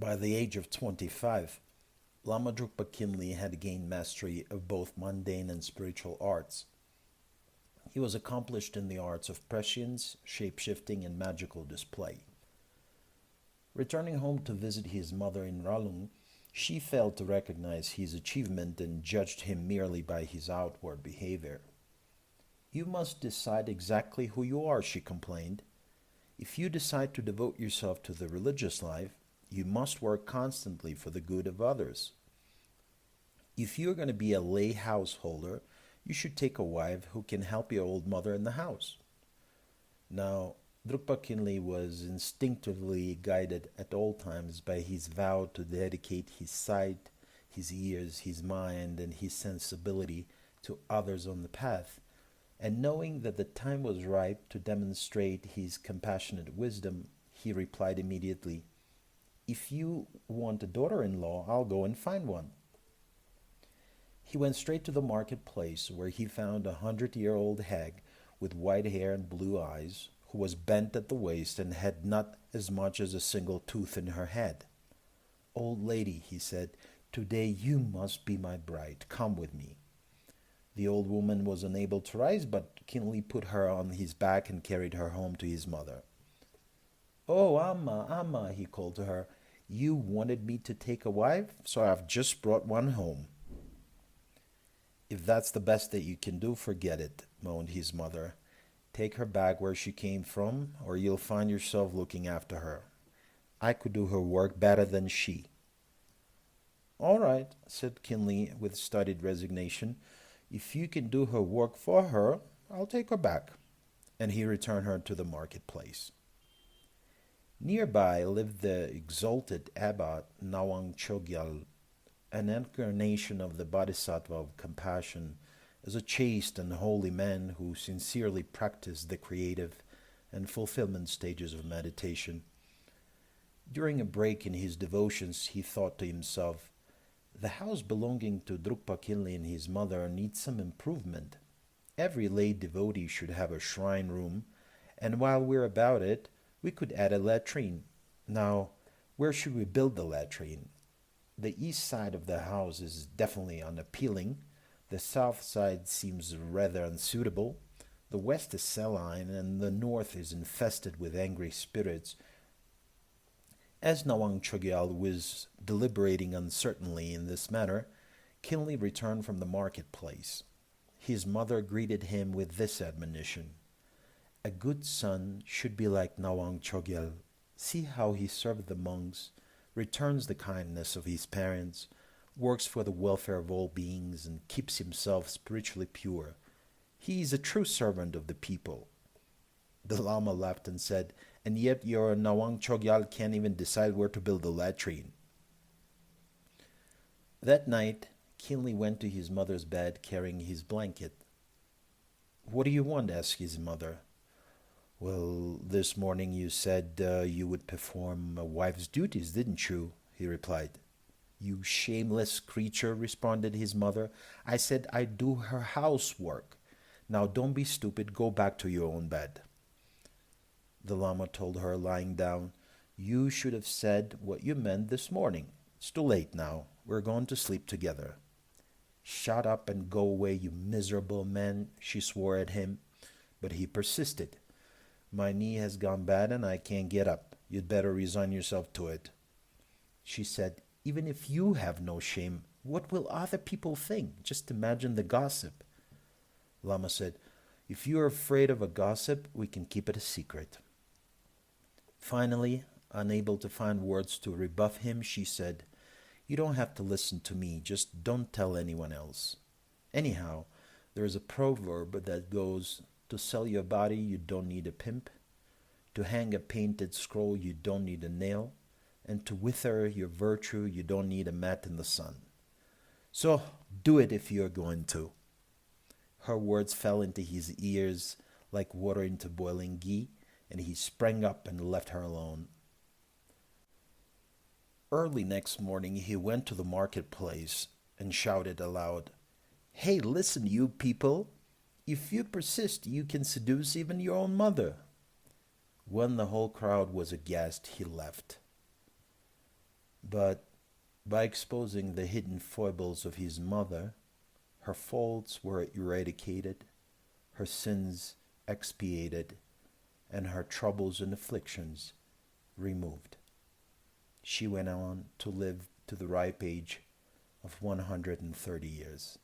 By the age of 25, Lama Drukpa Kunley had gained mastery of both mundane and spiritual arts. He was accomplished in the arts of prescience, shape-shifting, and magical display. Returning home to visit his mother in Ralung, she failed to recognize his achievement and judged him merely by his outward behavior. "You must decide exactly who you are," she complained. "If you decide to devote yourself to the religious life, you must work constantly for the good of others. If you're going to be a lay householder, you should take a wife who can help your old mother in the house." Now, Drukpa Kunley was instinctively guided at all times by his vow to dedicate his sight, his ears, his mind, and his sensibility to others on the path, and knowing that the time was ripe to demonstrate his compassionate wisdom, he replied immediately, "If you want a daughter-in-law, I'll go and find one." He went straight to the marketplace, where he found 100-year-old hag with white hair and blue eyes, who was bent at the waist and had not as much as a single tooth in her head. "Old lady," he said, "today you must be my bride. Come with me." The old woman was unable to rise, but Kunley put her on his back and carried her home to his mother. "Oh, Amma, Amma," he called to her, "you wanted me to take a wife, so I've just brought one home." "If that's the best that you can do, forget it," moaned his mother. "Take her back where she came from, or you'll find yourself looking after her. I could do her work better than she." "All right," said Kunley with studied resignation. "If you can do her work for her, I'll take her back." And he returned her to the marketplace. Nearby lived the exalted abbot Nawang Chogyal, an incarnation of the bodhisattva of compassion, as a chaste and holy man who sincerely practiced the creative and fulfillment stages of meditation. During a break in his devotions, he thought to himself, "The house belonging to Drukpa Kunley and his mother needs some improvement. Every lay devotee should have a shrine room, and while we're about it, we could add a latrine. Now, where should we build the latrine? The east side of the house is definitely unappealing. The south side seems rather unsuitable. The west is saline, and the north is infested with angry spirits." As Nawang Chogyal was deliberating uncertainly in this matter, Kunley returned from the marketplace. His mother greeted him with this admonition: "A good son should be like Nawang Chogyal. See how he served the monks, returns the kindness of his parents, works for the welfare of all beings, and keeps himself spiritually pure. He is a true servant of the people." The Lama laughed and said, "And yet your Nawang Chogyal can't even decide where to build the latrine." That night, Kunley went to his mother's bed carrying his blanket. "What do you want?" asked his mother. "Well, this morning you said you would perform a wife's duties, didn't you?" he replied. "You shameless creature," responded his mother. "I said I'd do her housework. Now don't be stupid, go back to your own bed." The Lama told her, lying down, "You should have said what you meant this morning. It's too late now. We're going to sleep together." "Shut up and go away, you miserable man," she swore at him. But he persisted. "My knee has gone bad and I can't get up. You'd better resign yourself to it." She said, "Even if you have no shame, what will other people think? Just imagine the gossip." Lama said, "If you are afraid of a gossip, we can keep it a secret." Finally, unable to find words to rebuff him, she said, "You don't have to listen to me, just don't tell anyone else. Anyhow, there is a proverb that goes, to sell your body you don't need a pimp, to hang a painted scroll you don't need a nail, and to wither your virtue you don't need a mat in the sun. So do it if you're going to." Her words fell into his ears like water into boiling ghee, and he sprang up and left her alone. Early next morning he went to the marketplace and shouted aloud, "Hey, listen, you people! If you persist, you can seduce even your own mother." When the whole crowd was aghast, he left. But by exposing the hidden foibles of his mother, her faults were eradicated, her sins expiated, and her troubles and afflictions removed. She went on to live to the ripe age of 130 years.